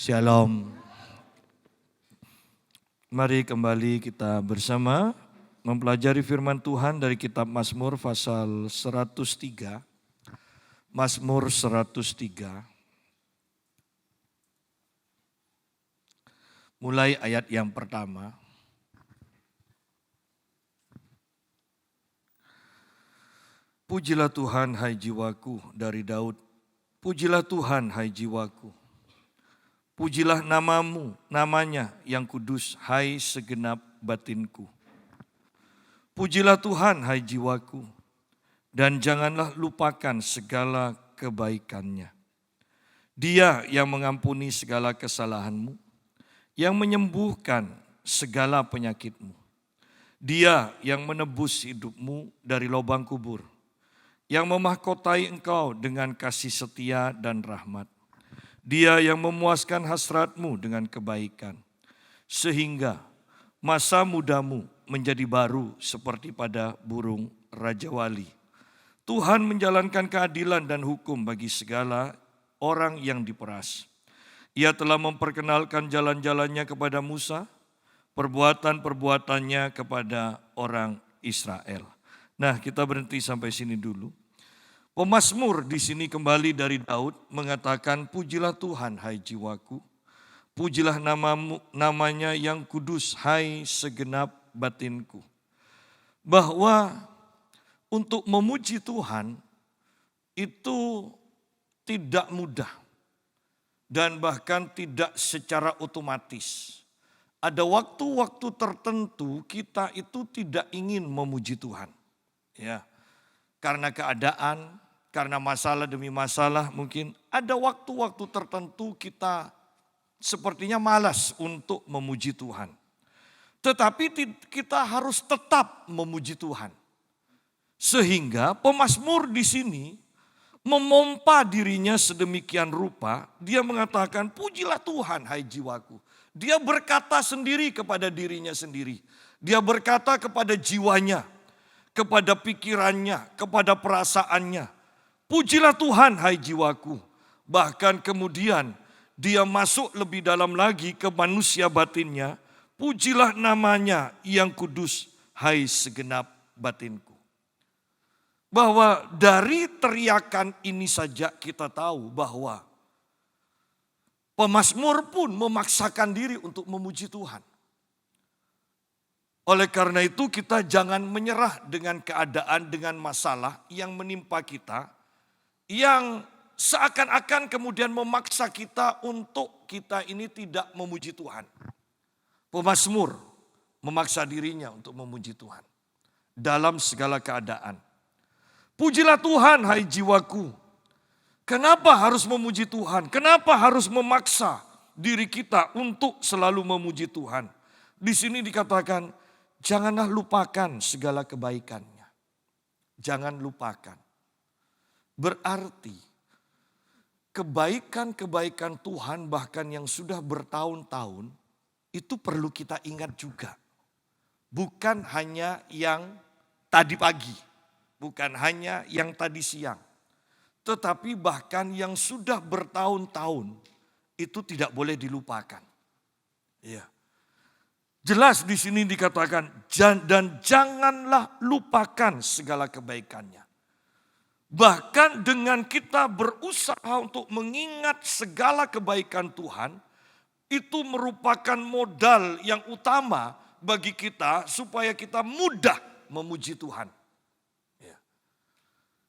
Shalom. Mari kembali kita bersama mempelajari firman Tuhan dari kitab Mazmur pasal 103. Mazmur 103. Mulai ayat yang pertama. Pujilah Tuhan hai jiwaku, dari Daud. Pujilah Tuhan hai jiwaku. Pujilah namanya yang kudus, hai segenap batinku. Pujilah Tuhan, hai jiwaku, dan janganlah lupakan segala kebaikannya. Dia yang mengampuni segala kesalahanmu, yang menyembuhkan segala penyakitmu. Dia yang menebus hidupmu dari lubang kubur, yang memahkotai engkau dengan kasih setia dan rahmat. Dia yang memuaskan hasratmu dengan kebaikan, sehingga masa mudamu menjadi baru seperti pada burung rajawali. Tuhan menjalankan keadilan dan hukum bagi segala orang yang diperas. Ia telah memperkenalkan jalan-jalannya kepada Musa, perbuatan-perbuatannya kepada orang Israel. Nah, kita berhenti sampai sini dulu. Pemazmur di sini kembali dari Daud mengatakan, pujilah Tuhan hai jiwaku, pujilah namanya yang kudus hai segenap batinku. Bahwa untuk memuji Tuhan itu tidak mudah dan bahkan tidak secara otomatis. Ada waktu-waktu tertentu kita itu tidak ingin memuji Tuhan. Ya, karena keadaan, karena masalah demi masalah, mungkin ada waktu-waktu tertentu kita sepertinya malas untuk memuji Tuhan. Tetapi kita harus tetap memuji Tuhan. Sehingga pemazmur di sini memompa dirinya sedemikian rupa, dia mengatakan, pujilah Tuhan hai jiwaku. Dia berkata sendiri kepada dirinya sendiri. Dia berkata kepada jiwanya, kepada pikirannya, kepada perasaannya. Pujilah Tuhan hai jiwaku. Bahkan kemudian dia masuk lebih dalam lagi ke manusia batinnya. Pujilah namanya yang kudus hai segenap batinku. Bahwa dari teriakan ini saja kita tahu bahwa pemazmur pun memaksakan diri untuk memuji Tuhan. Oleh karena itu kita jangan menyerah dengan keadaan, dengan masalah yang menimpa kita, yang seakan-akan kemudian memaksa kita untuk kita ini tidak memuji Tuhan. Pemazmur memaksa dirinya untuk memuji Tuhan dalam segala keadaan. Pujilah Tuhan hai jiwaku. Kenapa harus memuji Tuhan? Kenapa harus memaksa diri kita untuk selalu memuji Tuhan? Di sini dikatakan, janganlah lupakan segala kebaikannya. Jangan lupakan. Berarti kebaikan-kebaikan Tuhan bahkan yang sudah bertahun-tahun itu perlu kita ingat juga. Bukan hanya yang tadi pagi, bukan hanya yang tadi siang. Tetapi bahkan yang sudah bertahun-tahun itu tidak boleh dilupakan. Ya. Jelas di sini dikatakan, dan janganlah lupakan segala kebaikannya. Bahkan dengan kita berusaha untuk mengingat segala kebaikan Tuhan, itu merupakan modal yang utama bagi kita supaya kita mudah memuji Tuhan. Ya.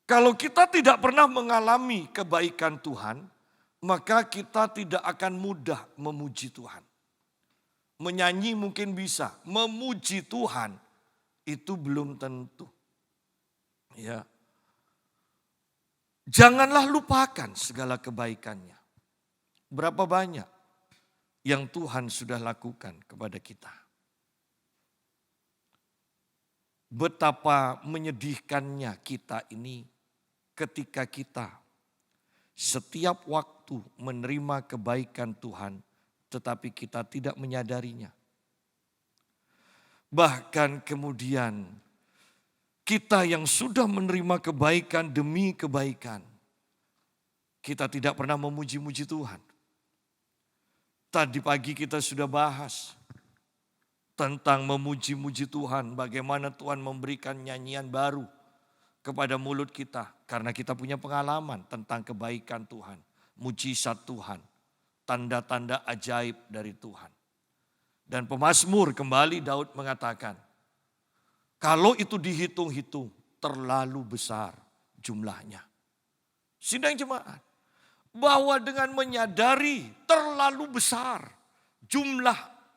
Kalau kita tidak pernah mengalami kebaikan Tuhan, maka kita tidak akan mudah memuji Tuhan. Menyanyi mungkin bisa, memuji Tuhan itu belum tentu. Ya. Janganlah lupakan segala kebaikannya. Berapa banyak yang Tuhan sudah lakukan kepada kita. Betapa menyedihkannya kita ini ketika kita setiap waktu menerima kebaikan Tuhan tetapi kita tidak menyadarinya. Bahkan kemudian kita yang sudah menerima kebaikan demi kebaikan, kita tidak pernah memuji-muji Tuhan. Tadi pagi kita sudah bahas tentang memuji-muji Tuhan. Bagaimana Tuhan memberikan nyanyian baru kepada mulut kita. Karena kita punya pengalaman tentang kebaikan Tuhan. Mujizat Tuhan. Tanda-tanda ajaib dari Tuhan. Dan pemazmur kembali Daud mengatakan, kalau itu dihitung-hitung terlalu besar jumlahnya. Sidang jemaat, bahwa dengan menyadari terlalu besar jumlah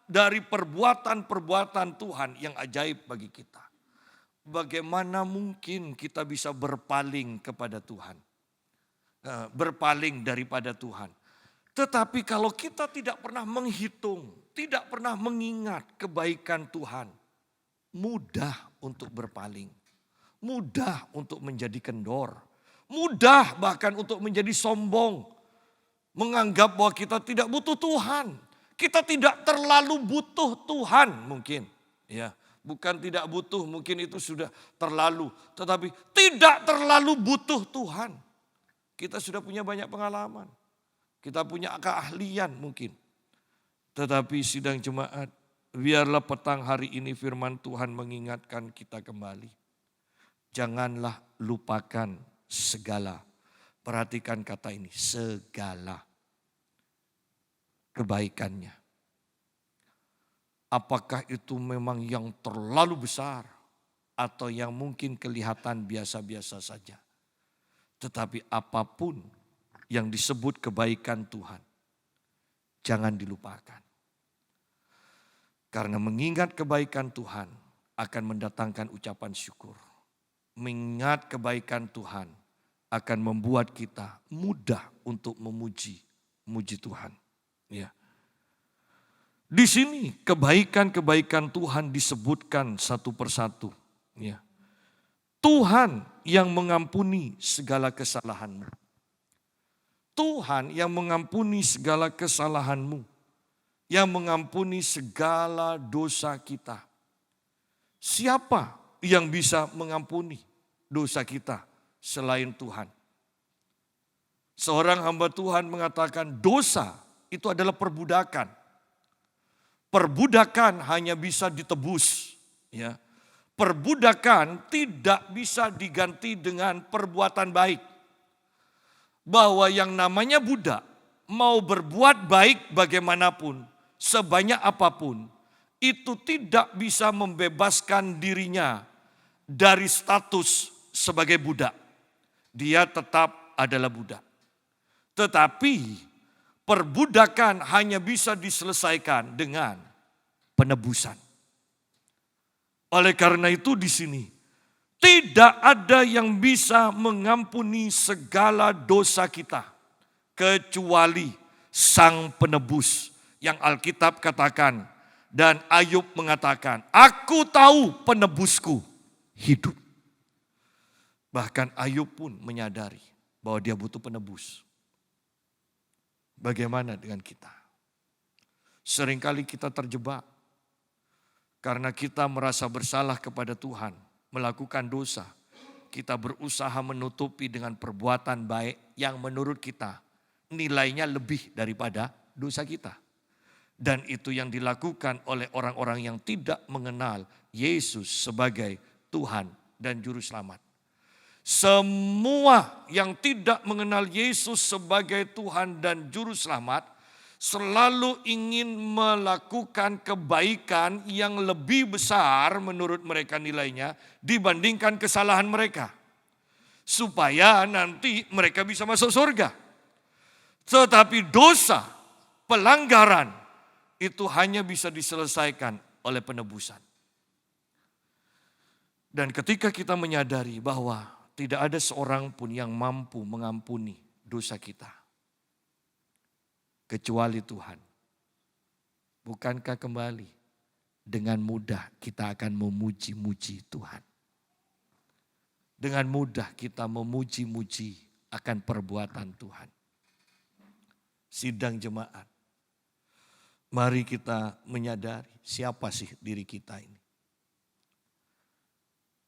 dari perbuatan-perbuatan Tuhan yang ajaib bagi kita. Bagaimana mungkin kita bisa berpaling kepada Tuhan? Berpaling daripada Tuhan. Tetapi kalau kita tidak pernah menghitung, tidak pernah mengingat kebaikan Tuhan, mudah untuk berpaling. Mudah untuk menjadi kendor. Mudah bahkan untuk menjadi sombong. Menganggap bahwa kita tidak butuh Tuhan. Kita tidak terlalu butuh Tuhan mungkin. Ya, bukan tidak butuh, mungkin itu sudah terlalu. Tetapi tidak terlalu butuh Tuhan. Kita sudah punya banyak pengalaman. Kita punya keahlian mungkin. Tetapi sidang jemaat, biarlah petang hari ini firman Tuhan mengingatkan kita kembali. Janganlah lupakan segala. Perhatikan kata ini, segala kebaikannya. Apakah itu memang yang terlalu besar atau yang mungkin kelihatan biasa-biasa saja. Tetapi apapun yang disebut kebaikan Tuhan, jangan dilupakan. Karena mengingat kebaikan Tuhan akan mendatangkan ucapan syukur. Mengingat kebaikan Tuhan akan membuat kita mudah untuk memuji Tuhan. Ya. Di sini kebaikan-kebaikan Tuhan disebutkan satu persatu. Ya. Tuhan yang mengampuni segala kesalahanmu. Tuhan yang mengampuni segala kesalahanmu. Yang mengampuni segala dosa kita. Siapa yang bisa mengampuni dosa kita selain Tuhan? Seorang hamba Tuhan mengatakan dosa itu adalah perbudakan. Perbudakan hanya bisa ditebus. Ya. Perbudakan tidak bisa diganti dengan perbuatan baik. Bahwa yang namanya budak mau berbuat baik bagaimanapun, sebanyak apapun, itu tidak bisa membebaskan dirinya dari status sebagai budak. Dia tetap adalah budak. Tetapi perbudakan hanya bisa diselesaikan dengan penebusan. Oleh karena itu di sini tidak ada yang bisa mengampuni segala dosa kita kecuali Sang Penebus yang Alkitab katakan dan Ayub mengatakan, aku tahu penebusku hidup. Bahkan Ayub pun menyadari bahwa dia butuh penebus. Bagaimana dengan kita? Seringkali kita terjebak karena kita merasa bersalah kepada Tuhan, melakukan dosa. Kita berusaha menutupi dengan perbuatan baik yang menurut kita nilainya lebih daripada dosa kita. Dan itu yang dilakukan oleh orang-orang yang tidak mengenal Yesus sebagai Tuhan dan Juru Selamat. Semua yang tidak mengenal Yesus sebagai Tuhan dan Juru Selamat selalu ingin melakukan kebaikan yang lebih besar menurut mereka nilainya dibandingkan kesalahan mereka. Supaya nanti mereka bisa masuk surga. Tetapi dosa, pelanggaran itu hanya bisa diselesaikan oleh penebusan. Dan ketika kita menyadari bahwa tidak ada seorang pun yang mampu mengampuni dosa kita. Kecuali Tuhan. Bukankah kembali dengan mudah kita akan memuji-muji Tuhan. Dengan mudah kita memuji-muji akan perbuatan Tuhan. Sidang jemaat. Mari kita menyadari siapa sih diri kita ini.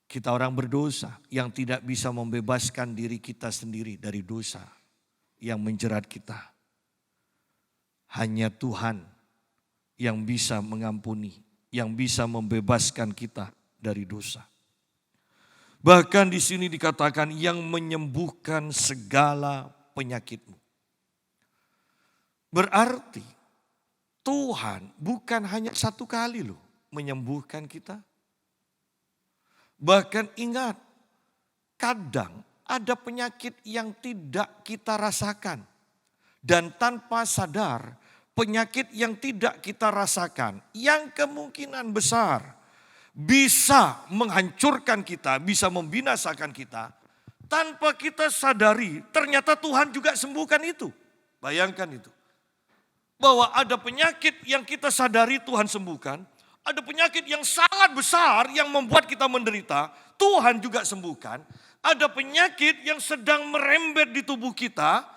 Kita orang berdosa yang tidak bisa membebaskan diri kita sendiri dari dosa yang menjerat kita. Hanya Tuhan yang bisa mengampuni, yang bisa membebaskan kita dari dosa. Bahkan di sini dikatakan yang menyembuhkan segala penyakitmu. Berarti Tuhan bukan hanya satu kali loh menyembuhkan kita. Bahkan ingat, kadang ada penyakit yang tidak kita rasakan. Dan tanpa sadar, penyakit yang tidak kita rasakan, yang kemungkinan besar bisa menghancurkan kita, bisa membinasakan kita. Tanpa kita sadari, ternyata Tuhan juga sembuhkan itu. Bayangkan itu. Bahwa ada penyakit yang kita sadari Tuhan sembuhkan. Ada penyakit yang sangat besar yang membuat kita menderita, Tuhan juga sembuhkan. Ada penyakit yang sedang merembet di tubuh kita,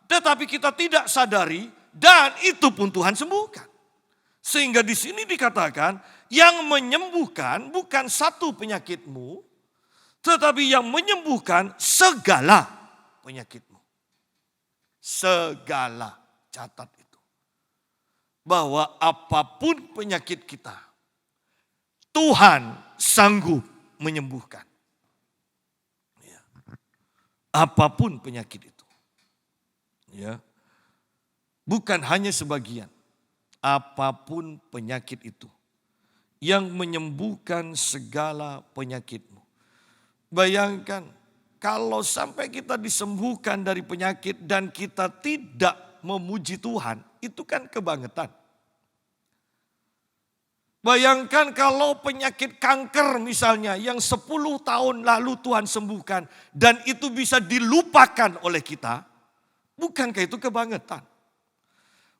tetapi kita tidak sadari dan itu pun Tuhan sembuhkan. Sehingga di sini dikatakan yang menyembuhkan bukan satu penyakitmu, tetapi yang menyembuhkan segala penyakitmu. Segala, catat itu. Bahwa apapun penyakit kita, Tuhan sanggup menyembuhkan. Ya. Apapun penyakit itu. Ya. Bukan hanya sebagian. Apapun penyakit itu. Yang menyembuhkan segala penyakitmu. Bayangkan kalau sampai kita disembuhkan dari penyakit dan kita tidak memuji Tuhan. Itu kan kebangetan. Bayangkan kalau penyakit kanker misalnya yang 10 tahun lalu Tuhan sembuhkan. Dan itu bisa dilupakan oleh kita. Bukankah itu kebangetan?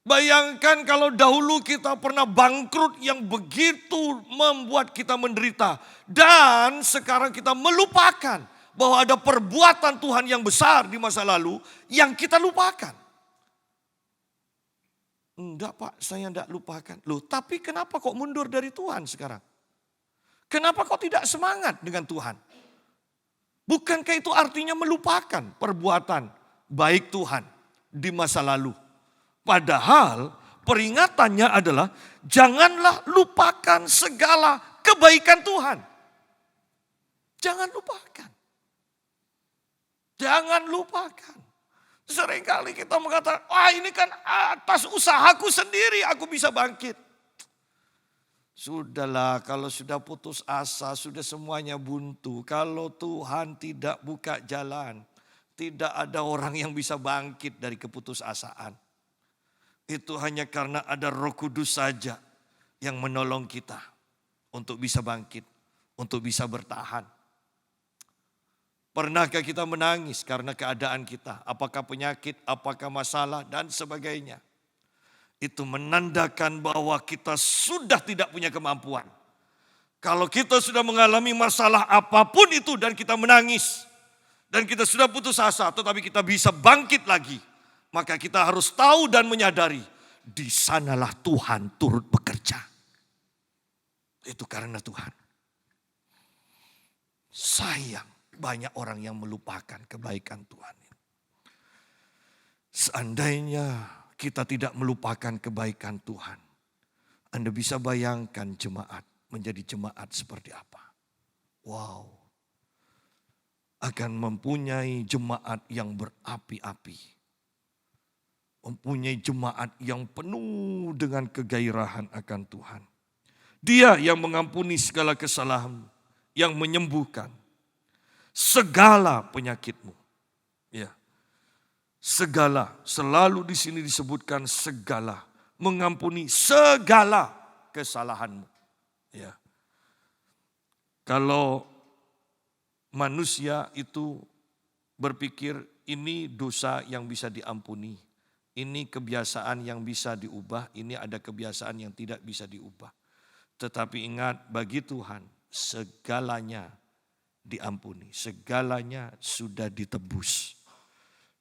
Bayangkan kalau dahulu kita pernah bangkrut yang begitu membuat kita menderita. Dan sekarang kita melupakan bahwa ada perbuatan Tuhan yang besar di masa lalu yang kita lupakan. Enggak Pak, saya enggak lupakan. Loh, tapi kenapa kok mundur dari Tuhan sekarang? Kenapa kok tidak semangat dengan Tuhan? Bukankah itu artinya melupakan perbuatan baik Tuhan di masa lalu? Padahal peringatannya adalah janganlah lupakan segala kebaikan Tuhan. Jangan lupakan. Jangan lupakan. Seringkali kita mengatakan, wah ini kan atas usahaku sendiri aku bisa bangkit. Sudahlah, kalau sudah putus asa, sudah semuanya buntu. Kalau Tuhan tidak buka jalan, tidak ada orang yang bisa bangkit dari keputusasaan. Itu hanya karena ada Roh Kudus saja yang menolong kita untuk bisa bangkit, untuk bisa bertahan. Pernahkah kita menangis karena keadaan kita? Apakah penyakit, apakah masalah dan sebagainya. Itu menandakan bahwa kita sudah tidak punya kemampuan. Kalau kita sudah mengalami masalah apapun itu dan kita menangis. Dan kita sudah putus asa tetapi kita bisa bangkit lagi. Maka kita harus tahu dan menyadari, di sanalah Tuhan turut bekerja. Itu karena Tuhan. Sayang, banyak orang yang melupakan kebaikan Tuhan. Seandainya kita tidak melupakan kebaikan Tuhan, Anda bisa bayangkan jemaat menjadi jemaat seperti apa. Wow, akan mempunyai jemaat yang berapi-api. Mempunyai jemaat yang penuh dengan kegairahan akan Tuhan. Dia yang mengampuni segala kesalahanmu, yang menyembuhkan segala penyakitmu. Ya. Segala, selalu di sini disebutkan segala, mengampuni segala kesalahanmu. Ya. Kalau manusia itu berpikir ini dosa yang bisa diampuni. Ini kebiasaan yang bisa diubah, ini ada kebiasaan yang tidak bisa diubah. Tetapi ingat, bagi Tuhan segalanya diampuni, segalanya sudah ditebus.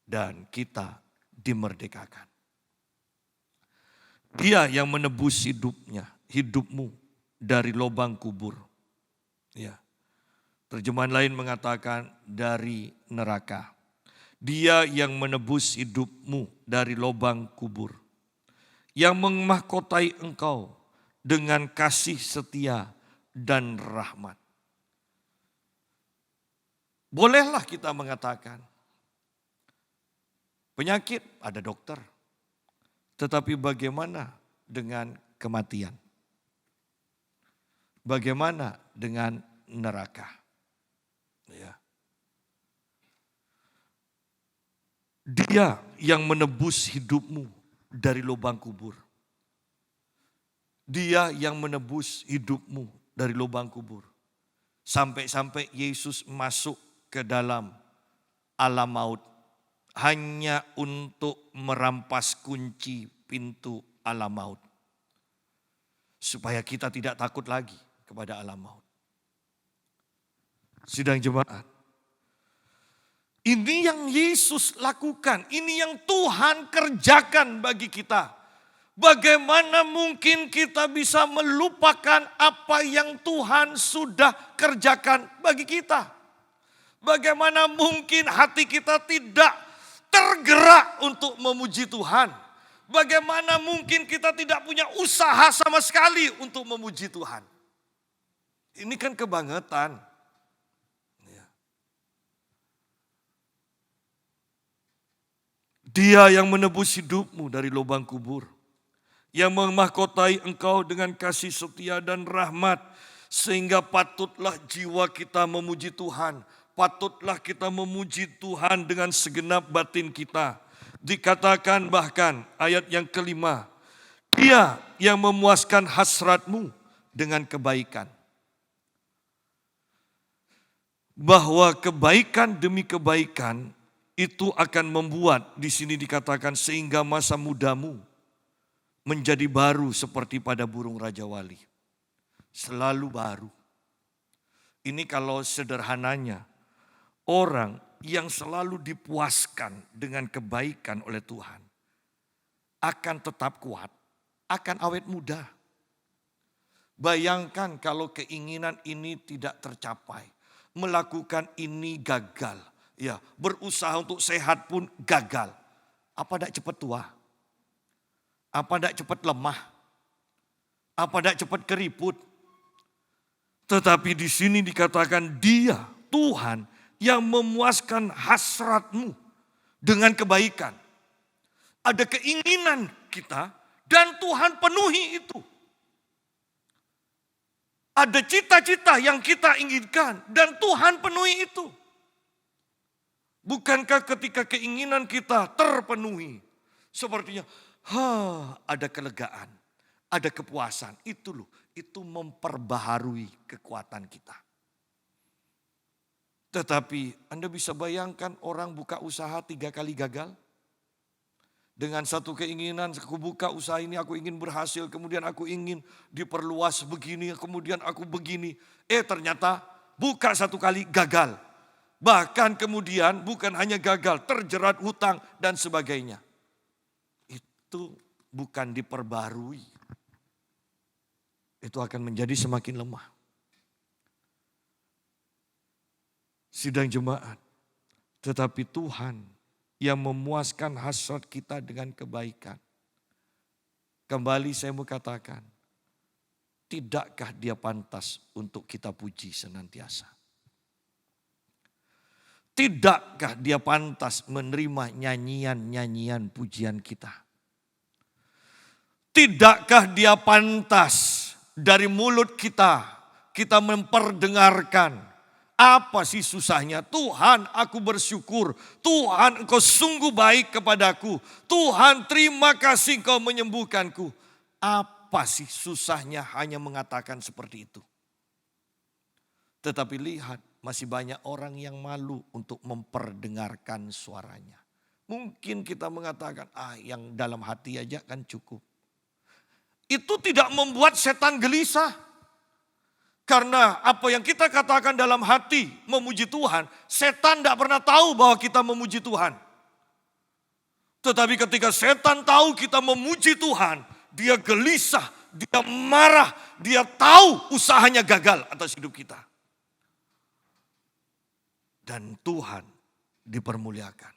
Dan kita dimerdekakan. Dia yang menebus hidupmu dari lubang kubur. Ya. Terjemahan lain mengatakan dari neraka. Dia yang menebus hidupmu dari lubang kubur. yang memahkotai engkau dengan kasih setia dan rahmat. Bolehlah kita mengatakan, penyakit ada dokter, tetapi bagaimana dengan kematian? Bagaimana dengan neraka? Ya. Dia yang menebus hidupmu dari lubang kubur. Dia yang menebus hidupmu dari lubang kubur. Sampai-sampai Yesus masuk ke dalam alam maut hanya untuk merampas kunci pintu alam maut. Supaya kita tidak takut lagi kepada alam maut. Sidang jemaat, ini yang Yesus lakukan, ini yang Tuhan kerjakan bagi kita. Bagaimana mungkin kita bisa melupakan apa yang Tuhan sudah kerjakan bagi kita? Bagaimana mungkin hati kita tidak tergerak untuk memuji Tuhan? Bagaimana mungkin kita tidak punya usaha sama sekali untuk memuji Tuhan? Ini kan kebangetan. Dia yang menebus hidupmu dari lubang kubur. Yang memahkotai engkau dengan kasih setia dan rahmat. Sehingga patutlah jiwa kita memuji Tuhan. Patutlah kita memuji Tuhan dengan segenap batin kita. Dikatakan bahkan ayat yang kelima. Dia yang memuaskan hasratmu dengan kebaikan. Bahwa kebaikan demi kebaikan itu akan membuat, di sini dikatakan sehingga masa mudamu menjadi baru seperti pada burung Raja Wali. Selalu baru. Ini kalau sederhananya, orang yang selalu dipuaskan dengan kebaikan oleh Tuhan akan tetap kuat, akan awet muda. Bayangkan kalau keinginan ini tidak tercapai, melakukan ini gagal. Ya, berusaha untuk sehat pun gagal. Apa tidak cepat tua? Apa tidak cepat lemah? Apa tidak cepat keriput? Tetapi di sini dikatakan Dia, Tuhan, yang memuaskan hasratmu dengan kebaikan. Ada keinginan kita dan Tuhan penuhi itu. Ada cita-cita yang kita inginkan dan Tuhan penuhi itu. Bukankah ketika keinginan kita terpenuhi, sepertinya ada kelegaan, ada kepuasan. Itu loh, itu memperbaharui kekuatan kita. Tetapi Anda bisa bayangkan orang buka usaha 3 kali gagal. Dengan satu keinginan, aku buka usaha ini, aku ingin berhasil, kemudian aku ingin diperluas begini, kemudian aku begini. Ternyata buka 1 kali gagal. Bahkan kemudian bukan hanya gagal, terjerat hutang dan sebagainya. Itu bukan diperbarui. Itu akan menjadi semakin lemah. Sidang jemaat, tetapi Tuhan yang memuaskan hasrat kita dengan kebaikan. Kembali saya mau katakan, tidakkah Dia pantas untuk kita puji senantiasa? Tidakkah Dia pantas menerima nyanyian-nyanyian pujian kita? Tidakkah Dia pantas dari mulut kita memperdengarkan apa sih susahnya? Tuhan, aku bersyukur. Tuhan, Engkau sungguh baik kepadaku. Tuhan, terima kasih Engkau menyembuhkanku. Apa sih susahnya hanya mengatakan seperti itu? Tetapi lihat, masih banyak orang yang malu untuk memperdengarkan suaranya. Mungkin kita mengatakan, yang dalam hati aja kan cukup. Itu tidak membuat setan gelisah. Karena apa yang kita katakan dalam hati memuji Tuhan, setan tidak pernah tahu bahwa kita memuji Tuhan. Tetapi ketika setan tahu kita memuji Tuhan, dia gelisah, dia marah, dia tahu usahanya gagal atas hidup kita. Dan Tuhan dipermuliakan.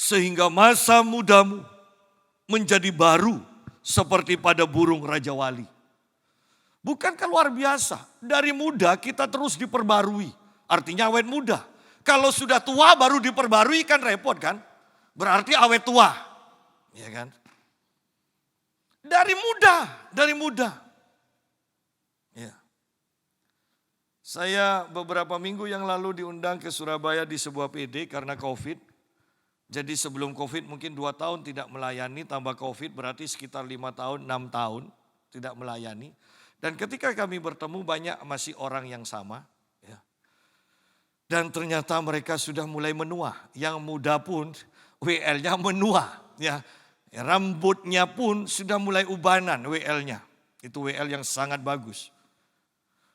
sehingga masa mudamu menjadi baru seperti pada burung Raja Wali. Bukankah luar biasa? Dari muda kita terus diperbarui. Artinya awet muda. Kalau sudah tua baru diperbarui kan repot kan? Berarti awet tua. Ya kan? Dari muda. Ya. Saya beberapa minggu yang lalu diundang ke Surabaya di sebuah PD karena COVID. Jadi sebelum COVID mungkin 2 tahun tidak melayani, tambah COVID berarti sekitar 5 tahun, 6 tahun tidak melayani. Dan ketika kami bertemu banyak masih orang yang sama. Ya. Dan ternyata mereka sudah mulai menua. Yang muda pun WL-nya menua. Ya. Rambutnya pun sudah mulai ubanan WL-nya. Itu WL yang sangat bagus.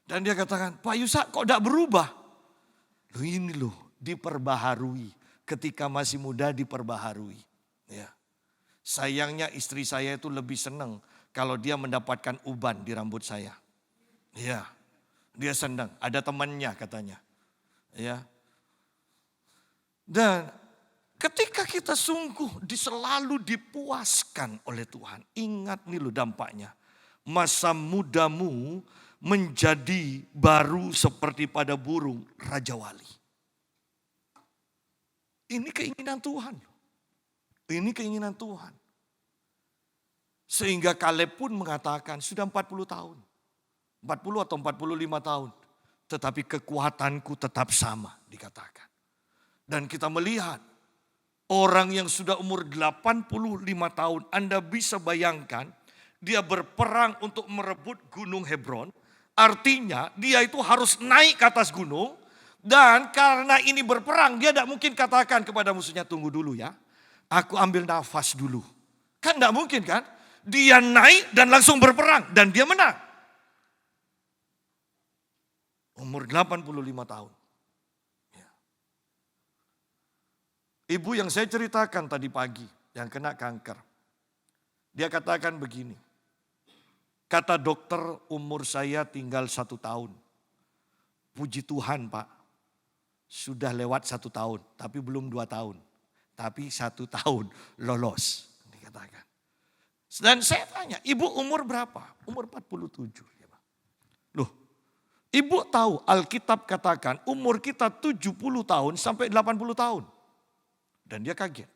Dan dia katakan, Pak Yusak kok tidak berubah? Loh ini loh diperbaharui. Ketika masih muda diperbaharui. Ya. Sayangnya istri saya itu lebih senang kalau dia mendapatkan uban di rambut saya. Ya. Dia senang, ada temannya katanya. Ya. Dan ketika kita sungguh selalu dipuaskan oleh Tuhan. Ingat nih loh dampaknya. Masa mudamu menjadi baru seperti pada burung Raja Wali. Ini keinginan Tuhan. Ini keinginan Tuhan. Sehingga Kaleb pun mengatakan sudah 40 tahun. 40 atau 45 tahun. Tetapi kekuatanku tetap sama dikatakan. Dan kita melihat orang yang sudah umur 85 tahun. Anda bisa bayangkan dia berperang untuk merebut Gunung Hebron. Artinya dia itu harus naik ke atas gunung. Dan karena ini berperang, dia tidak mungkin katakan kepada musuhnya, tunggu dulu ya. Aku ambil nafas dulu. Kan tidak mungkin kan? Dia naik dan langsung berperang. Dan dia menang. Umur 85 tahun. Ya. Ibu yang saya ceritakan tadi pagi, yang kena kanker. Dia katakan begini. Kata dokter umur saya tinggal 1 tahun. Puji Tuhan Pak. Sudah lewat 1 tahun, tapi belum 2 tahun. Tapi 1 tahun lolos, dikatakan. Dan saya tanya, ibu umur berapa? Umur 47. Loh, ibu tahu Alkitab katakan umur kita 70 tahun sampai 80 tahun. Dan dia kaget.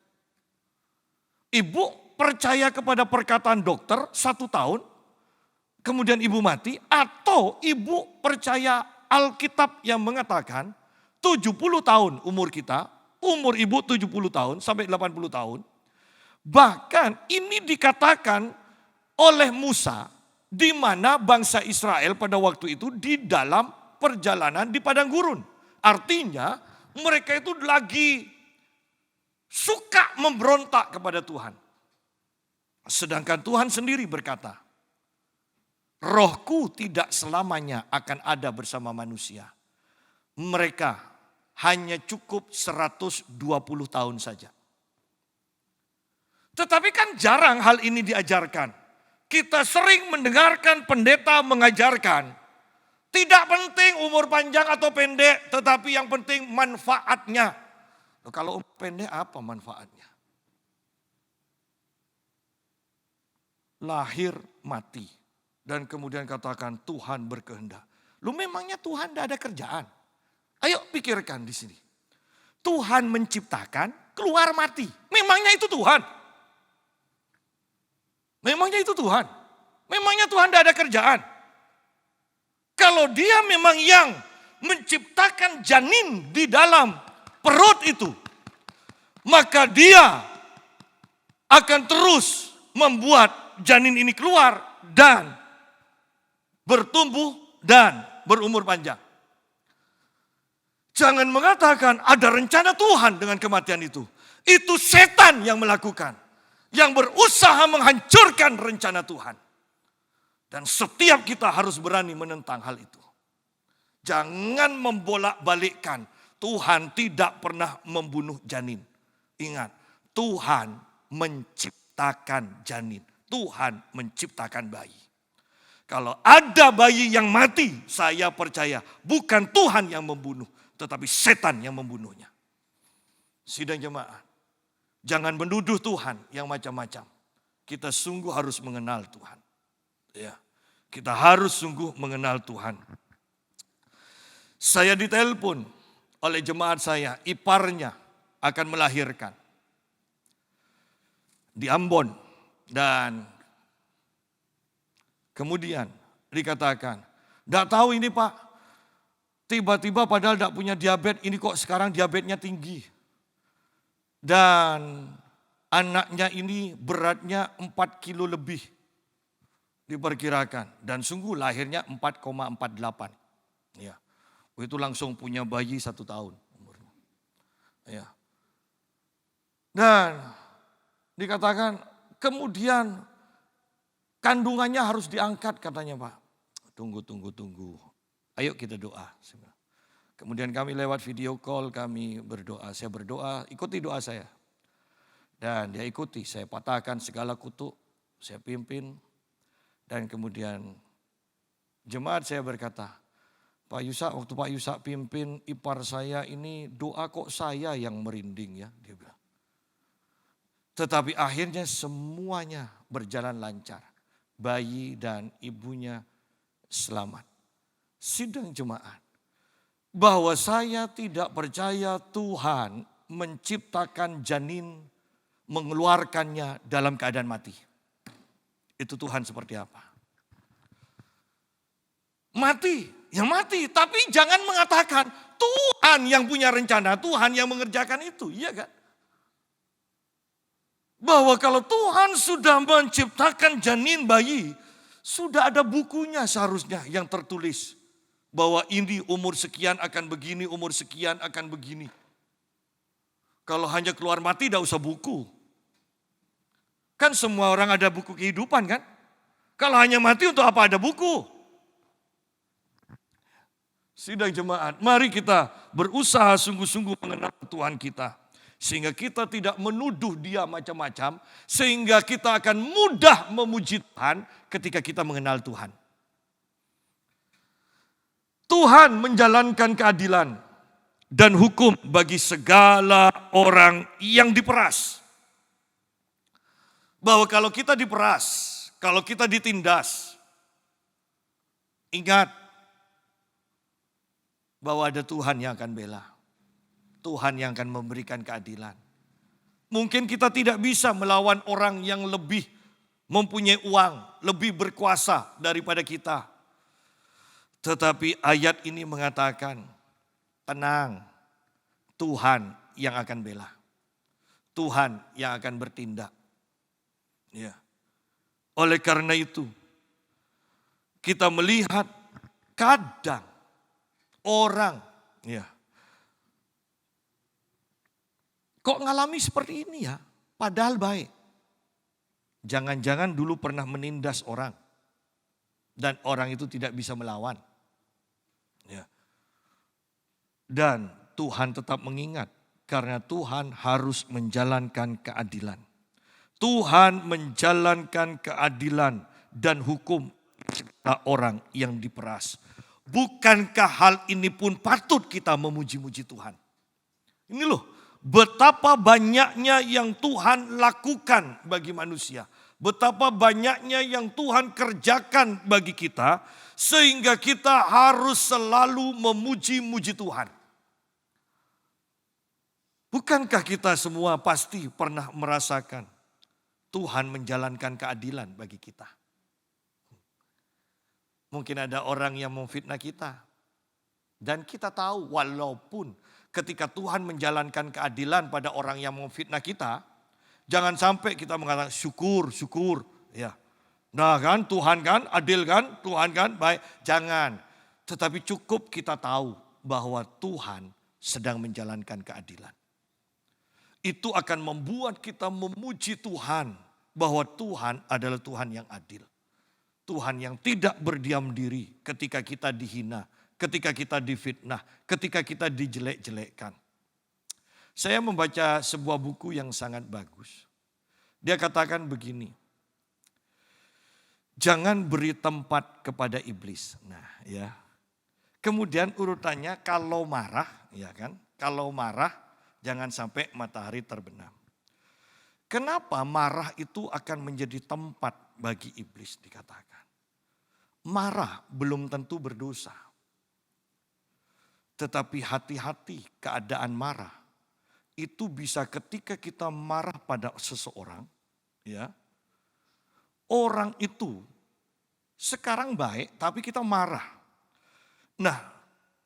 Ibu percaya kepada perkataan dokter 1 tahun, kemudian ibu mati. Atau ibu percaya Alkitab yang mengatakan 70 tahun umur kita, umur ibu 70 tahun sampai 80 tahun. Bahkan ini dikatakan oleh Musa di mana bangsa Israel pada waktu itu di dalam perjalanan di padang gurun. Artinya mereka itu lagi suka memberontak kepada Tuhan. Sedangkan Tuhan sendiri berkata, Rohku tidak selamanya akan ada bersama manusia. Mereka hanya cukup 120 tahun saja. Tetapi kan jarang hal ini diajarkan. Kita sering mendengarkan pendeta mengajarkan. Tidak penting umur panjang atau pendek, tetapi yang penting manfaatnya. Kalau umur pendek apa manfaatnya? Lahir mati. Dan kemudian katakan Tuhan berkehendak. Lu memangnya Tuhan tidak ada kerjaan? Ayo pikirkan di sini. Tuhan menciptakan, keluar mati. Memangnya itu Tuhan? Memangnya itu Tuhan? Memangnya Tuhan tidak ada kerjaan? Kalau dia memang yang menciptakan janin di dalam perut itu, maka dia akan terus membuat janin ini keluar dan bertumbuh dan berumur panjang. Jangan mengatakan ada rencana Tuhan dengan kematian itu. Itu setan yang melakukan. Yang berusaha menghancurkan rencana Tuhan. Dan setiap kita harus berani menentang hal itu. Jangan membolak-balikkan. Tuhan tidak pernah membunuh janin. Ingat, Tuhan menciptakan janin. Tuhan menciptakan bayi. Kalau ada bayi yang mati, saya percaya bukan Tuhan yang membunuh. Tetapi setan yang membunuhnya. Sidang jemaat. Jangan menuduh Tuhan yang macam-macam. Kita sungguh harus mengenal Tuhan. Ya, kita harus sungguh mengenal Tuhan. Saya ditelepon oleh jemaat saya, iparnya akan melahirkan di Ambon. Dan kemudian dikatakan, "Tidak tahu ini Pak, tiba-tiba padahal tidak punya diabetes, ini kok sekarang diabetesnya tinggi. Dan anaknya ini beratnya 4 kilo lebih diperkirakan. Dan sungguh lahirnya 4,48. Ya, itu langsung punya bayi 1 tahun umurnya. Ya. Dan dikatakan kemudian kandungannya harus diangkat katanya Pak. Tunggu. Ayo kita doa. Kemudian kami lewat video call, kami berdoa. Saya berdoa, ikuti doa saya. Dan dia ikuti, saya patahkan segala kutuk, saya pimpin. Dan kemudian jemaat saya berkata, Pak Yusak, waktu Pak Yusak pimpin ipar saya ini doa kok saya yang merinding ya. Dia bilang. Tetapi akhirnya semuanya berjalan lancar. Bayi dan ibunya selamat. Sidang jemaat. Bahwa saya tidak percaya Tuhan menciptakan janin, mengeluarkannya dalam keadaan mati. Itu Tuhan seperti apa? Mati, ya mati. Tapi jangan mengatakan Tuhan yang punya rencana, Tuhan yang mengerjakan itu. Iya kan? Bahwa kalau Tuhan sudah menciptakan janin bayi, sudah ada bukunya seharusnya yang tertulis. Bahwa ini umur sekian akan begini, umur sekian akan begini. Kalau hanya keluar mati tidak usah buku. Kan semua orang ada buku kehidupan kan? Kalau hanya mati untuk apa ada buku? Sidang jemaat, mari kita berusaha sungguh-sungguh mengenal Tuhan kita. Sehingga kita tidak menuduh dia macam-macam. Sehingga kita akan mudah memuji Tuhan ketika kita mengenal Tuhan. Tuhan menjalankan keadilan dan hukum bagi segala orang yang diperas. Bahwa kalau kita diperas, kalau kita ditindas, ingat bahwa ada Tuhan yang akan bela. Tuhan yang akan memberikan keadilan. Mungkin kita tidak bisa melawan orang yang lebih mempunyai uang, lebih berkuasa daripada kita. Tetapi ayat ini mengatakan, tenang, Tuhan yang akan bela. Tuhan yang akan bertindak. Ya. Oleh karena itu, kita melihat kadang orang, ya, kok ngalami seperti ini ya, padahal baik. Jangan-jangan dulu pernah menindas orang, dan orang itu tidak bisa melawan. Ya. Dan Tuhan tetap mengingat karena Tuhan harus menjalankan keadilan. Tuhan menjalankan keadilan dan hukum kepada orang yang diperas. Bukankah hal ini pun patut kita memuji-muji Tuhan? Ini loh, betapa banyaknya yang Tuhan lakukan bagi manusia. Betapa banyaknya yang Tuhan kerjakan bagi kita. Sehingga kita harus selalu memuji-muji Tuhan. Bukankah kita semua pasti pernah merasakan Tuhan menjalankan keadilan bagi kita? Mungkin ada orang yang memfitnah kita. Dan kita tahu walaupun ketika Tuhan menjalankan keadilan pada orang yang memfitnah kita, jangan sampai kita mengatakan syukur. Ya. Nah kan Tuhan kan adil kan, Tuhan kan baik. Jangan. Tetapi cukup kita tahu bahwa Tuhan sedang menjalankan keadilan. Itu akan membuat kita memuji Tuhan bahwa Tuhan adalah Tuhan yang adil. Tuhan yang tidak berdiam diri ketika kita dihina, ketika kita difitnah, ketika kita dijelek-jelekkan. Saya membaca sebuah buku yang sangat bagus. Dia katakan begini. Jangan beri tempat kepada iblis. Nah, ya. Kemudian urutannya kalau marah, ya kan? Kalau marah jangan sampai matahari terbenam. Kenapa marah itu akan menjadi tempat bagi iblis dikatakan? Marah belum tentu berdosa. Tetapi hati-hati keadaan marah. Itu bisa ketika kita marah pada seseorang, ya. Orang itu sekarang baik tapi kita marah. Nah,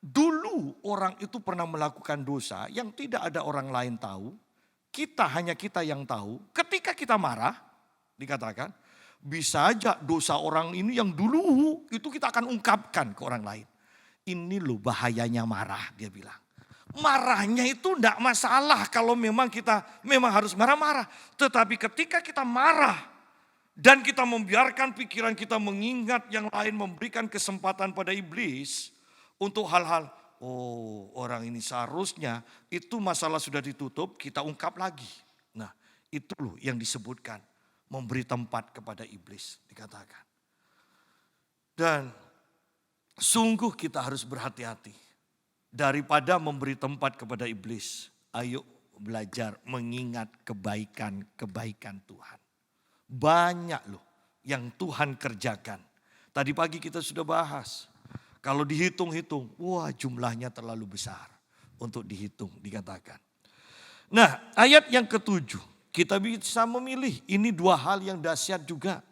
dulu orang itu pernah melakukan dosa yang tidak ada orang lain tahu. Hanya kita yang tahu. Ketika kita marah, dikatakan, bisa aja dosa orang ini yang dulu itu kita akan ungkapkan ke orang lain. Ini loh bahayanya marah, dia bilang. Marahnya itu tidak masalah kalau memang kita memang harus marah-marah. Tetapi ketika kita marah dan kita membiarkan pikiran kita mengingat yang lain, memberikan kesempatan pada iblis untuk hal-hal, oh orang ini seharusnya itu masalah sudah ditutup, kita ungkap lagi. Nah itu loh yang disebutkan memberi tempat kepada iblis dikatakan. Dan sungguh kita harus berhati-hati. Daripada memberi tempat kepada iblis, ayo belajar mengingat kebaikan-kebaikan Tuhan. Banyak loh yang Tuhan kerjakan. Tadi pagi kita sudah bahas. Kalau dihitung-hitung, wah jumlahnya terlalu besar untuk dihitung dikatakan. Nah ayat yang ke-7, kita bisa memilih. Ini dua hal yang dahsyat juga.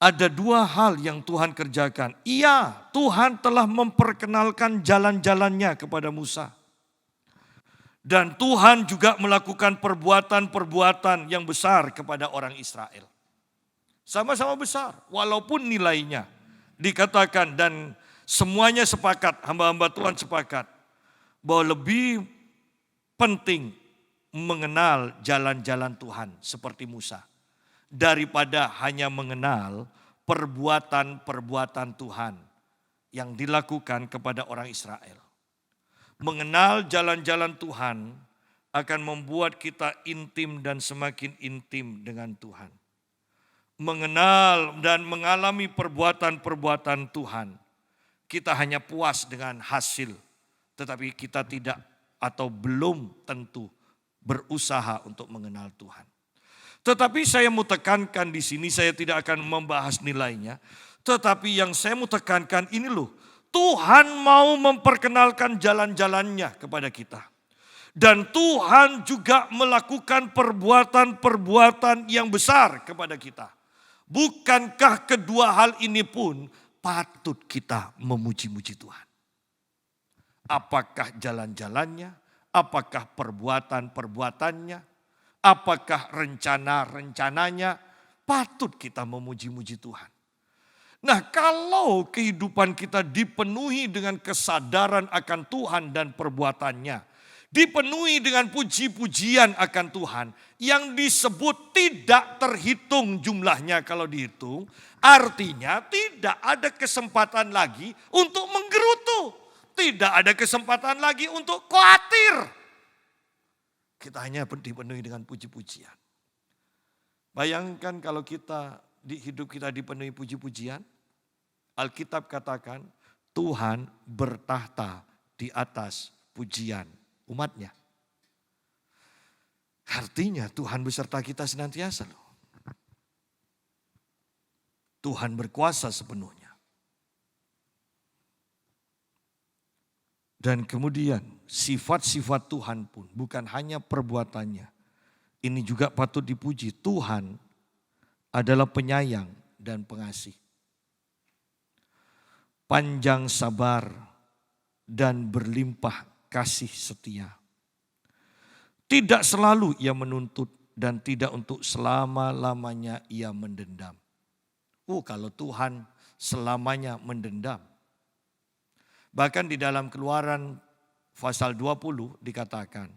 Ada dua hal yang Tuhan kerjakan. Iya, Tuhan telah memperkenalkan jalan-jalannya kepada Musa. Dan Tuhan juga melakukan perbuatan-perbuatan yang besar kepada orang Israel. Sama-sama besar, walaupun nilainya dikatakan dan semuanya sepakat, hamba-hamba Tuhan sepakat. Bahwa lebih penting mengenal jalan-jalan Tuhan seperti Musa. Daripada hanya mengenal perbuatan-perbuatan Tuhan yang dilakukan kepada orang Israel. Mengenal jalan-jalan Tuhan akan membuat kita intim dan semakin intim dengan Tuhan. Mengenal dan mengalami perbuatan-perbuatan Tuhan. Kita hanya puas dengan hasil, tetapi kita tidak atau belum tentu berusaha untuk mengenal Tuhan. Tetapi saya mau tekankan di sini, saya tidak akan membahas nilainya. Tetapi yang saya mau tekankan ini loh, Tuhan mau memperkenalkan jalan-jalannya kepada kita. Dan Tuhan juga melakukan perbuatan-perbuatan yang besar kepada kita. Bukankah kedua hal ini pun patut kita memuji-muji Tuhan? Apakah jalan-jalannya? Apakah perbuatan-perbuatannya? Apakah rencana-rencananya? Patut kita memuji-muji Tuhan. Nah kalau kehidupan kita dipenuhi dengan kesadaran akan Tuhan dan perbuatannya. Dipenuhi dengan puji-pujian akan Tuhan. Yang disebut tidak terhitung jumlahnya kalau dihitung. Artinya tidak ada kesempatan lagi untuk menggerutu. Tidak ada kesempatan lagi untuk khawatir. Kita hanya dipenuhi dengan puji-pujian. Bayangkan kalau hidup kita dipenuhi puji-pujian. Alkitab katakan Tuhan bertahta di atas pujian umatnya. Artinya Tuhan beserta kita senantiasa loh. Tuhan berkuasa sepenuhnya. Dan kemudian sifat-sifat Tuhan pun bukan hanya perbuatannya. Ini juga patut dipuji. Tuhan adalah penyayang dan pengasih. Panjang sabar dan berlimpah kasih setia. Tidak selalu ia menuntut dan tidak untuk selama-lamanya ia mendendam. Kalau Tuhan selamanya mendendam. Bahkan di dalam Keluaran pasal 20 dikatakan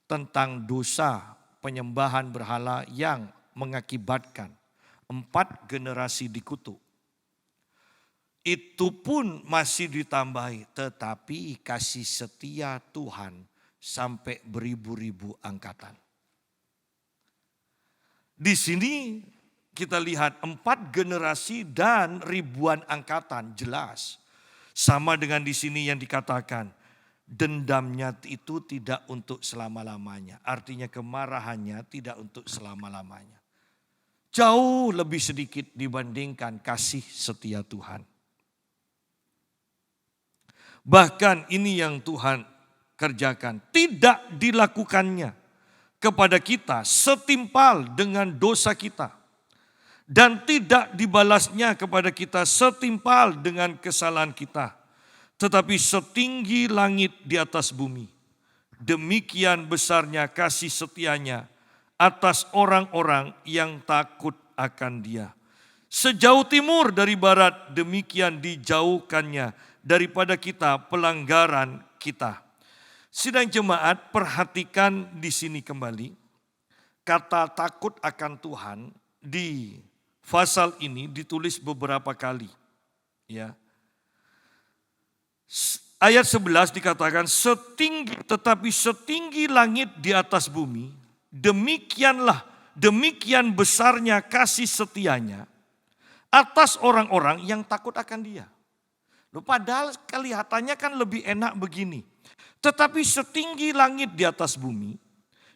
tentang dosa penyembahan berhala yang mengakibatkan 4 generasi dikutuk. Itu pun masih ditambahi, tetapi kasih setia Tuhan sampai beribu-ribu angkatan. Di sini kita lihat 4 generasi dan ribuan angkatan jelas. Sama dengan di sini yang dikatakan, dendamnya itu tidak untuk selama-lamanya. Artinya kemarahannya tidak untuk selama-lamanya. Jauh lebih sedikit dibandingkan kasih setia Tuhan. Bahkan ini yang Tuhan kerjakan. Tidak dilakukannya kepada kita setimpal dengan dosa kita. Dan tidak dibalasnya kepada kita setimpal dengan kesalahan kita. Tetapi setinggi langit di atas bumi, demikian besarnya kasih setianya atas orang-orang yang takut akan Dia. Sejauh timur dari barat, demikian dijauhkannya daripada kita pelanggaran kita. Sidang jemaat, perhatikan di sini kembali, kata takut akan Tuhan di pasal ini ditulis beberapa kali, ya. Ayat 11 dikatakan tetapi setinggi langit di atas bumi, demikian besarnya kasih setianya atas orang-orang yang takut akan Dia. Loh, padahal kelihatannya kan lebih enak begini. Tetapi setinggi langit di atas bumi,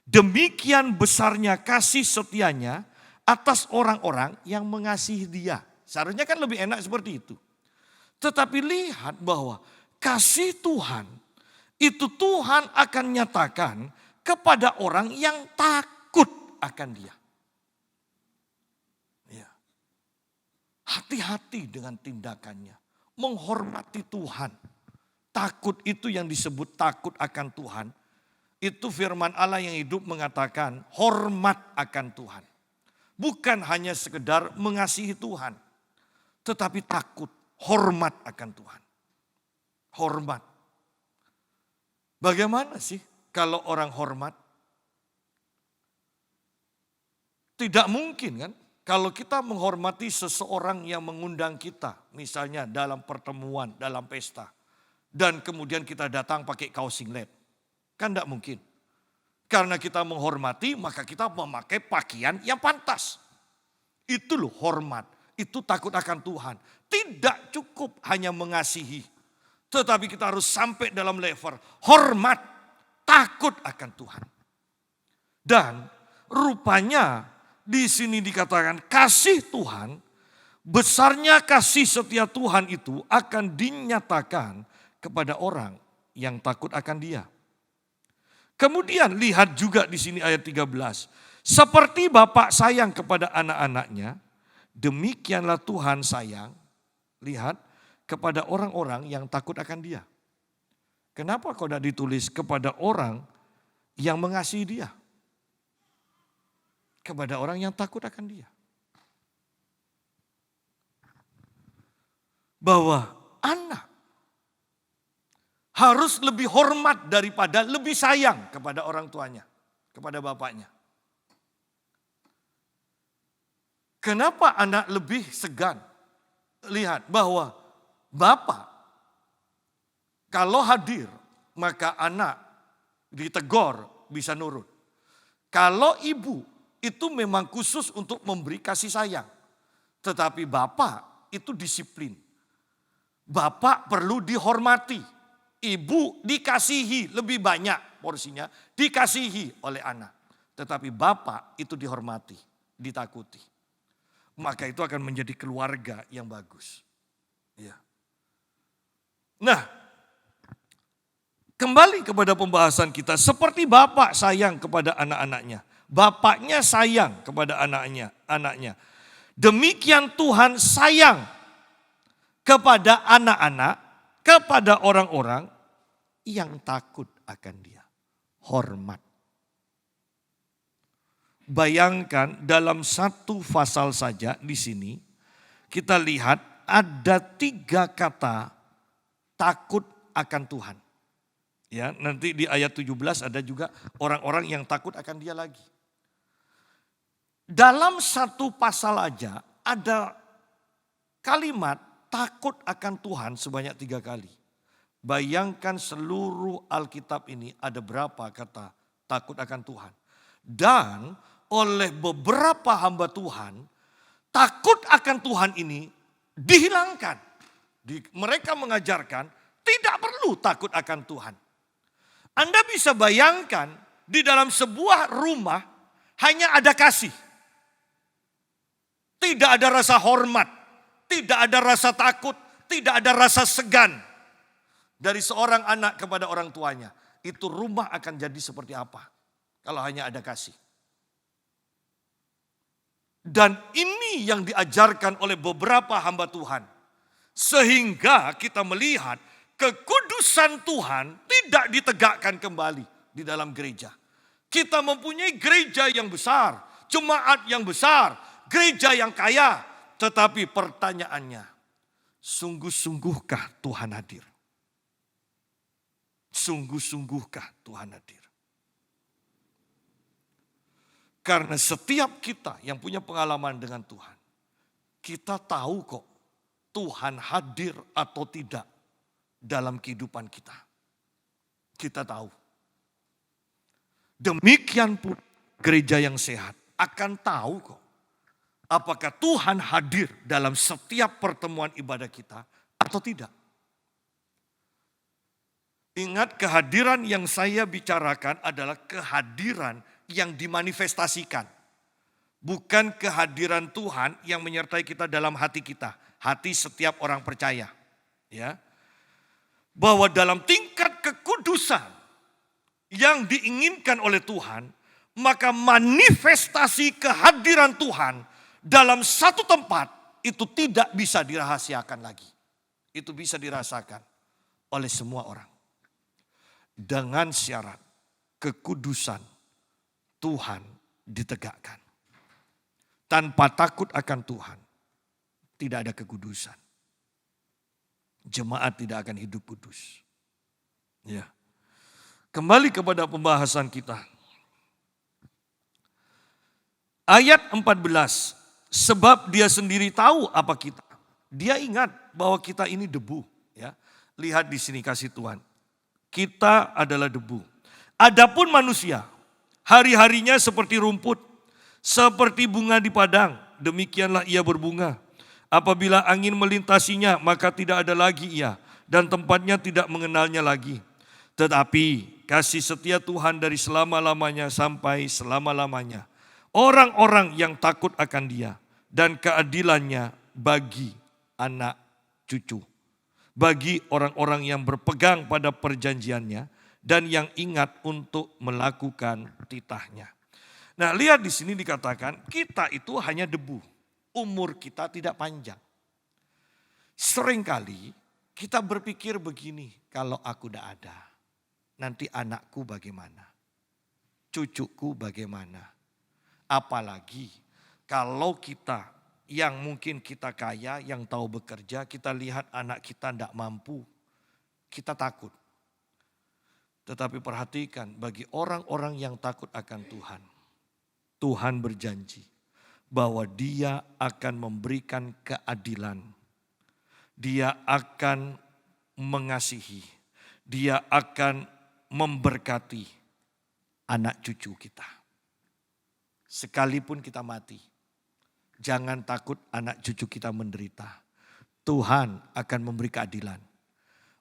demikian besarnya kasih setianya atas orang-orang yang mengasihi Dia. Seharusnya kan lebih enak seperti itu. Tetapi lihat bahwa kasih Tuhan, itu Tuhan akan nyatakan kepada orang yang takut akan Dia. Ya. Hati-hati dengan tindakannya, menghormati Tuhan. Takut itu yang disebut takut akan Tuhan. Itu firman Allah yang hidup mengatakan hormat akan Tuhan. Bukan hanya sekedar mengasihi Tuhan, tetapi takut, hormat akan Tuhan. Hormat. Bagaimana sih kalau orang hormat? Tidak mungkin kan kalau kita menghormati seseorang yang mengundang kita. Misalnya dalam pertemuan, dalam pesta. Dan kemudian kita datang pakai kaos singlet. Kan tidak mungkin. Karena kita menghormati maka kita memakai pakaian yang pantas. Itu loh hormat. Itu takut akan Tuhan. Tidak cukup hanya mengasihi. Tetapi kita harus sampai dalam level hormat, takut akan Tuhan. Dan rupanya di sini dikatakan kasih Tuhan, besarnya kasih setia Tuhan itu akan dinyatakan kepada orang yang takut akan Dia. Kemudian lihat juga di sini ayat 13. Seperti Bapak sayang kepada anak-anaknya, demikianlah Tuhan sayang, lihat, kepada orang-orang yang takut akan Dia. Kenapa kok tidak ditulis kepada orang yang mengasihi Dia? Kepada orang yang takut akan Dia. Bahwa anak harus lebih hormat daripada lebih sayang kepada orang tuanya, kepada bapaknya. Kenapa anak lebih segan? Lihat bahwa Bapak kalau hadir maka anak ditegur bisa nurut. Kalau ibu itu memang khusus untuk memberi kasih sayang. Tetapi bapak itu disiplin. Bapak perlu dihormati. Ibu dikasihi lebih banyak porsinya, dikasihi oleh anak. Tetapi bapak itu dihormati, ditakuti. Maka itu akan menjadi keluarga yang bagus. Ya. Nah, kembali kepada pembahasan kita. Seperti bapak sayang kepada anak-anaknya. Bapaknya sayang kepada anaknya. Demikian Tuhan sayang kepada anak-anak, kepada orang-orang yang takut akan Dia. Hormat. Bayangkan dalam satu pasal saja di sini kita lihat ada 3 kata takut akan Tuhan. Ya, nanti di ayat 17 ada juga orang-orang yang takut akan Dia lagi. Dalam satu pasal aja ada kalimat takut akan Tuhan sebanyak 3 kali. Bayangkan seluruh Alkitab ini ada berapa kata takut akan Tuhan. Dan oleh beberapa hamba Tuhan, takut akan Tuhan ini dihilangkan. Mereka mengajarkan tidak perlu takut akan Tuhan. Anda bisa bayangkan di dalam sebuah rumah hanya ada kasih. Tidak ada rasa hormat, tidak ada rasa takut, tidak ada rasa segan dari seorang anak kepada orang tuanya. Itu rumah akan jadi seperti apa kalau hanya ada kasih. Dan ini yang diajarkan oleh beberapa hamba Tuhan. Sehingga kita melihat kekudusan Tuhan tidak ditegakkan kembali di dalam gereja. Kita mempunyai gereja yang besar, jemaat yang besar, gereja yang kaya. Tetapi pertanyaannya, sungguh-sungguhkah Tuhan hadir? Sungguh-sungguhkah Tuhan hadir? Karena setiap kita yang punya pengalaman dengan Tuhan, kita tahu kok Tuhan hadir atau tidak dalam kehidupan kita. Kita tahu. Demikian pun gereja yang sehat akan tahu kok apakah Tuhan hadir dalam setiap pertemuan ibadah kita atau tidak. Ingat, kehadiran yang saya bicarakan adalah kehadiran yang dimanifestasikan. Bukan kehadiran Tuhan yang menyertai kita dalam hati kita. Hati setiap orang percaya. Ya, bahwa dalam tingkat kekudusan yang diinginkan oleh Tuhan, maka manifestasi kehadiran Tuhan dalam satu tempat itu tidak bisa dirahasiakan lagi. Itu bisa dirasakan oleh semua orang. Dengan syarat kekudusan Tuhan ditegakkan. Tanpa takut akan Tuhan, tidak ada kekudusan. Jemaat tidak akan hidup kudus. Ya. Kembali kepada pembahasan kita. Ayat 14. Sebab dia sendiri tahu apa kita. Dia ingat bahwa kita ini debu. Ya. Lihat di sini kasih Tuhan. Kita adalah debu. Adapun manusia, hari-harinya seperti rumput, seperti bunga di padang. Demikianlah ia berbunga. Apabila angin melintasinya, maka tidak ada lagi ia, dan tempatnya tidak mengenalnya lagi. Tetapi kasih setia Tuhan dari selama-lamanya sampai selama-lamanya. Orang-orang yang takut akan Dia, dan keadilannya bagi anak cucu. Bagi orang-orang yang berpegang pada perjanjiannya, dan yang ingat untuk melakukan titahnya. Nah, lihat di sini dikatakan kita itu hanya debu. Umur kita tidak panjang. Seringkali kita berpikir begini, kalau aku tidak ada, nanti anakku bagaimana? Cucuku bagaimana? Apalagi kalau kita yang mungkin kita kaya, yang tahu bekerja, kita lihat anak kita tidak mampu, kita takut. Tetapi perhatikan, bagi orang-orang yang takut akan Tuhan, Tuhan berjanji bahwa Dia akan memberikan keadilan. Dia akan mengasihi. Dia akan memberkati anak cucu kita. Sekalipun kita mati, jangan takut anak cucu kita menderita. Tuhan akan memberi keadilan.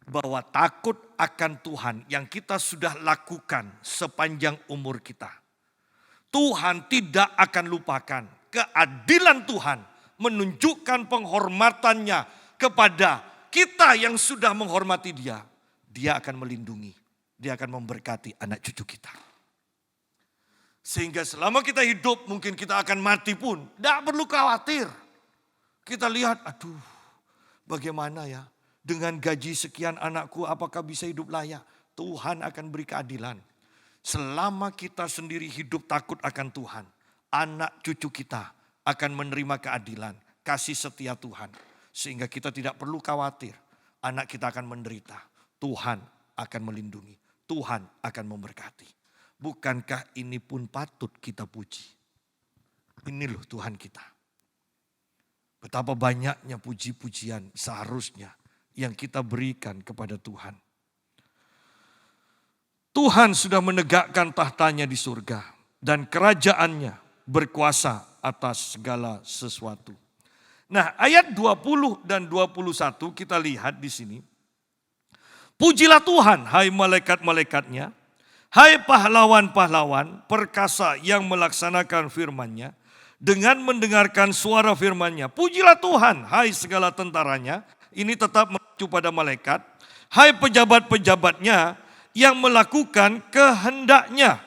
Bahwa takut akan Tuhan yang kita sudah lakukan sepanjang umur kita, Tuhan tidak akan lupakan. Keadilan Tuhan menunjukkan penghormatannya kepada kita yang sudah menghormati Dia. Dia akan melindungi, Dia akan memberkati anak cucu kita. Sehingga selama kita hidup, mungkin kita akan mati pun, tidak perlu khawatir. Kita lihat, aduh bagaimana ya, dengan gaji sekian anakku apakah bisa hidup layak? Tuhan akan beri keadilan. Selama kita sendiri hidup takut akan Tuhan, anak cucu kita akan menerima keadilan, kasih setia Tuhan. Sehingga kita tidak perlu khawatir, anak kita akan menderita. Tuhan akan melindungi, Tuhan akan memberkati. Bukankah ini pun patut kita puji? Ini loh Tuhan kita. Betapa banyaknya puji-pujian seharusnya yang kita berikan kepada Tuhan. Tuhan sudah menegakkan tahtanya di surga dan kerajaannya berkuasa atas segala sesuatu. Nah, ayat 20 dan 21 kita lihat di sini. Pujilah Tuhan, hai malaikat-malaikatnya, Hai pahlawan-pahlawan perkasa yang melaksanakan firman-Nya, dengan mendengarkan suara firman-Nya, pujilah Tuhan, hai segala tentaranya. Ini tetap mengacu pada malaikat. Hai pejabat-pejabatnya yang melakukan kehendak-Nya.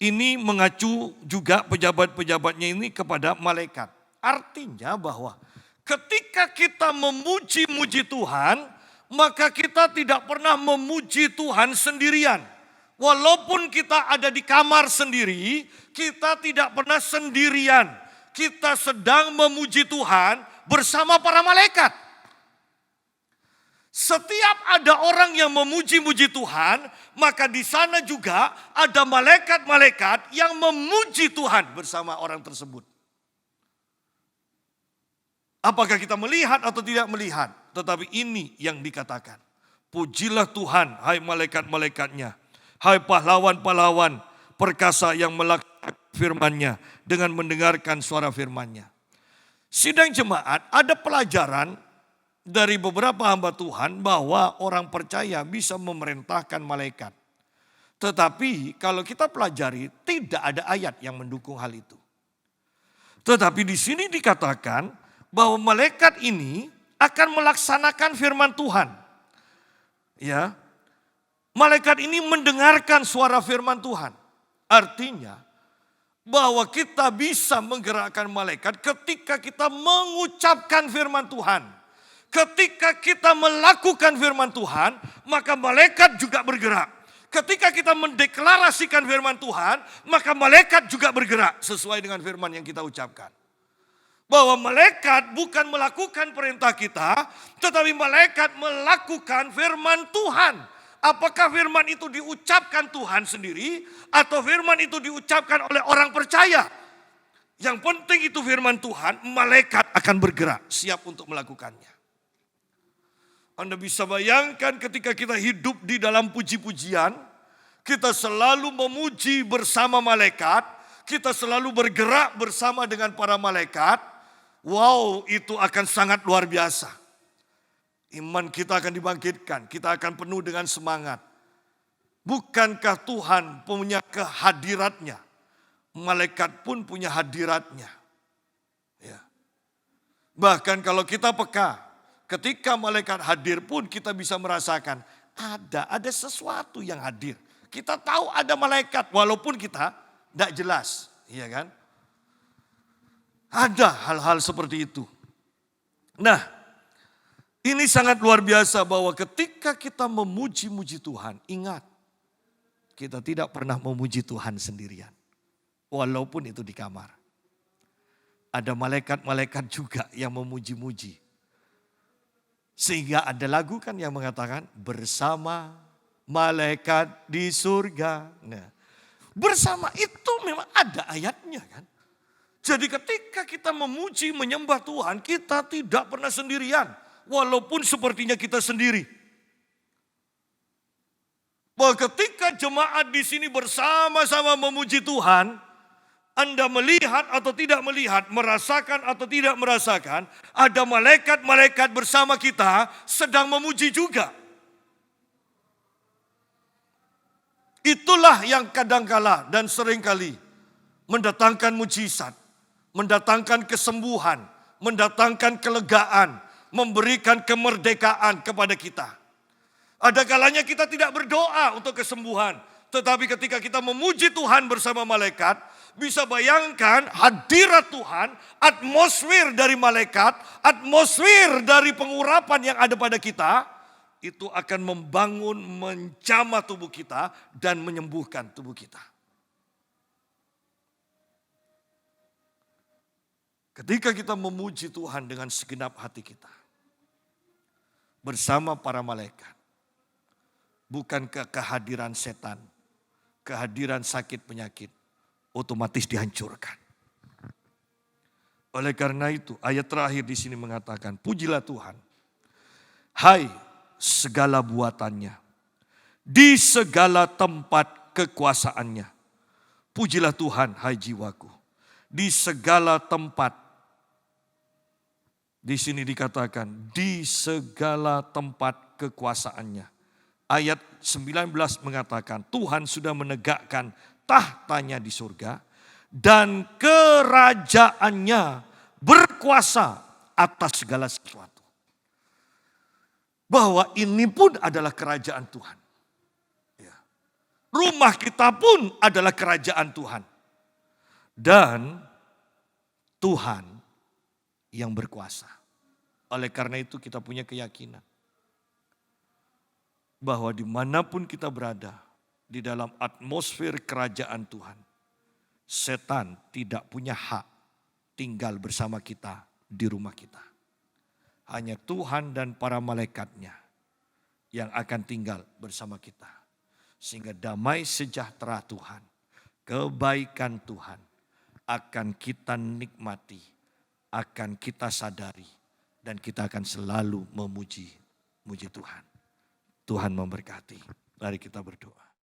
Ini mengacu juga pejabat-pejabatnya ini kepada malaikat. Artinya bahwa ketika kita memuji-muji Tuhan, maka kita tidak pernah memuji Tuhan sendirian. Walaupun kita ada di kamar sendiri, kita tidak pernah sendirian. Kita sedang memuji Tuhan bersama para malaikat. Setiap ada orang yang memuji-muji Tuhan, maka di sana juga ada malaikat-malaikat yang memuji Tuhan bersama orang tersebut. Apakah kita melihat atau tidak melihat? Tetapi ini yang dikatakan. Pujilah Tuhan, hai malaikat-malaikatnya. Hai pahlawan-pahlawan perkasa yang melakukan firman-Nya dengan mendengarkan suara firman-Nya. Sidang jemaat, ada pelajaran dari beberapa hamba Tuhan bahwa orang percaya bisa memerintahkan malaikat. Tetapi kalau kita pelajari tidak ada ayat yang mendukung hal itu. Tetapi di sini dikatakan bahwa malaikat ini akan melaksanakan firman Tuhan. Ya. Malaikat ini mendengarkan suara firman Tuhan. Artinya bahwa kita bisa menggerakkan malaikat ketika kita mengucapkan firman Tuhan. Ketika kita melakukan firman Tuhan, maka malaikat juga bergerak. Ketika kita mendeklarasikan firman Tuhan, maka malaikat juga bergerak sesuai dengan firman yang kita ucapkan. Bahwa malaikat bukan melakukan perintah kita, tetapi malaikat melakukan firman Tuhan. Apakah firman itu diucapkan Tuhan sendiri atau firman itu diucapkan oleh orang percaya? Yang penting itu firman Tuhan, malaikat akan bergerak siap untuk melakukannya. Anda bisa bayangkan ketika kita hidup di dalam puji-pujian, kita selalu memuji bersama malaikat, kita selalu bergerak bersama dengan para malaikat. Wow, itu akan sangat luar biasa. Iman kita akan dibangkitkan, kita akan penuh dengan semangat. Bukankah Tuhan punya kehadiratnya? Malaikat pun punya hadiratnya. Ya. Bahkan kalau kita peka, ketika malaikat hadir pun kita bisa merasakan ada sesuatu yang hadir. Kita tahu ada malaikat walaupun kita tidak jelas, iya kan? Ada hal-hal seperti itu. Nah, ini sangat luar biasa bahwa ketika kita memuji-muji Tuhan, ingat, kita tidak pernah memuji Tuhan sendirian. Walaupun itu di kamar. Ada malaikat-malaikat juga yang memuji-muji. Sehingga ada lagu kan yang mengatakan bersama malaikat di surga. Nah, bersama itu memang ada ayatnya kan. Jadi ketika kita memuji menyembah Tuhan, kita tidak pernah sendirian. Walaupun sepertinya kita sendiri. Bahwa ketika jemaat di sini bersama-sama memuji Tuhan, Anda melihat atau tidak melihat, merasakan atau tidak merasakan, ada malaikat-malaikat bersama kita sedang memuji juga. Itulah yang kadangkala dan seringkali mendatangkan mujizat, mendatangkan kesembuhan, mendatangkan kelegaan, memberikan kemerdekaan kepada kita. Ada kalanya kita tidak berdoa untuk kesembuhan, tetapi ketika kita memuji Tuhan bersama malaikat, bisa bayangkan hadirat Tuhan, atmosfer dari malaikat, atmosfer dari pengurapan yang ada pada kita, itu akan membangun, menjamah tubuh kita dan menyembuhkan tubuh kita. Ketika kita memuji Tuhan dengan segenap hati kita, bersama para malaikat, bukan kehadiran setan, kehadiran sakit penyakit, otomatis dihancurkan. Oleh karena itu, ayat terakhir di sini mengatakan, pujilah Tuhan, hai segala buatannya, di segala tempat kekuasaannya. Pujilah Tuhan, hai jiwaku, di segala tempat. Di sini dikatakan, di segala tempat kekuasaannya. ayat 19 mengatakan Tuhan sudah menegakkan tahtanya di surga dan kerajaannya berkuasa atas segala sesuatu. Bahwa ini pun adalah kerajaan Tuhan. Ya. Rumah kita pun adalah kerajaan Tuhan. Dan Tuhan yang berkuasa. Oleh karena itu kita punya keyakinan bahwa dimanapun kita berada di dalam atmosfer kerajaan Tuhan, setan tidak punya hak tinggal bersama kita di rumah kita. Hanya Tuhan dan para malaikatnya yang akan tinggal bersama kita. Sehingga damai sejahtera Tuhan, kebaikan Tuhan akan kita nikmati, akan kita sadari, dan kita akan selalu memuji Tuhan. Tuhan memberkati. Mari kita berdoa.